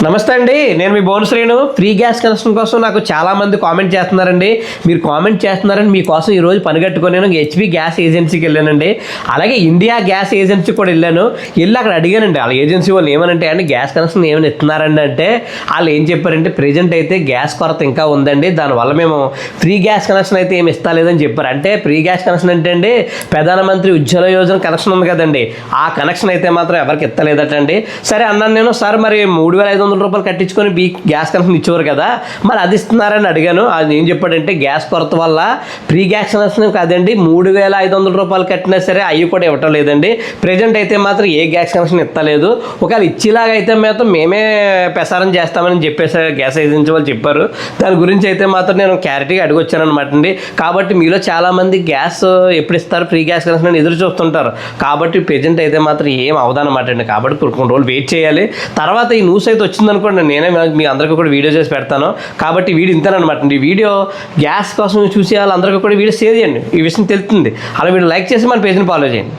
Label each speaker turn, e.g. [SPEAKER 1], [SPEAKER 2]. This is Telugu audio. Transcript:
[SPEAKER 1] నమస్తే అండి, నేను మీ Bon Srinu. Free gas connection కోసం నాకు చాలామంది కామెంట్ చేస్తున్నారండి. మీరు కామెంట్ చేస్తున్నారని మీకోసం ఈరోజు పనిగట్టుకొని నేను హెచ్పి గ్యాస్ ఏజెన్సీకి వెళ్ళానండి. అలాగే ఇండియా గ్యాస్ ఏజెన్సీ కూడా వెళ్ళి అక్కడ అడిగానండి. వాళ్ళ ఏజెన్సీ వాళ్ళు ఏమనంటే అండి, గ్యాస్ కనెక్షన్ ఏమైనా ఇస్తున్నారండి అంటే వాళ్ళు ఏం చెప్పారంటే ప్రెజెంట్ అయితే గ్యాస్ కొరత ఇంకా ఉందండి, దానివల్ల మేము ఫ్రీ గ్యాస్ కనెక్షన్ అయితే ఏమి ఇస్తలేదని చెప్పారు. అంటే ఫ్రీ గ్యాస్ కనెక్షన్ అంటే అండి ప్రధానమంత్రి ఉజ్వల యోజన కనెక్షన్ ఉంది కదండి, ఆ కనెక్షన్ అయితే మాత్రం ఎవరికి ఇస్తలేదటండి. సరే అన్నాను నేను, సార్ మరి 3,500 రూపాయలు కట్టించుకొని గ్యాస్ కనెక్షన్ ఇచ్చేవారు కదా, మరి అది ఇస్తున్నారని అడిగాను. అది ఏం చెప్పాడంటే గ్యాస్ కొరత వల్ల ఫ్రీ గ్యాస్ కనెక్షన్ కాదండి, 3,500 రూపాయలు కట్టినా సరే అవి కూడా ఇవ్వటం లేదండి. ప్రజెంట్ అయితే మాత్రం ఏ గ్యాస్ కనెక్షన్ ఇస్తలేదు. ఒకవేళ ఇచ్చేలాగా అయితే మాత్రం మేమే ప్రసారం చేస్తామని చెప్పేసి గ్యాస్ ఏజెన్సీ వాళ్ళు చెప్పారు. దాని గురించి అయితే మాత్రం నేను క్లారిటీగా అడిగొచ్చాను అనమాట అండి. కాబట్టి మీలో చాలామంది గ్యాస్ ఎప్పుడు ఇస్తారు ఫ్రీ గ్యాస్ కనెక్షన్ అని ఎదురు చూస్తుంటారు. కాబట్టి ప్రజెంట్ అయితే మాత్రం ఏం అవదనమాట అండి. కాబట్టి కొన్ని రోజులు వెయిట్ చేయాలి. తర్వాత ఈ న్యూస్ అయితే వచ్చిందనుకోండి, నేనే మీ అందరికీ కూడా వీడియో చేసి పెడతాను. కాబట్టి వీడియో ఇంతేనమాట అండి. వీడియో గ్యాస్ కోసం చూసి వాళ్ళందరికీ కూడా వీడియో షేర్ చేయండి, ఈ విషయం తెలుస్తుంది. అలా వీడియో లైక్ చేసి మన పేజ్ని ఫాలో చేయండి.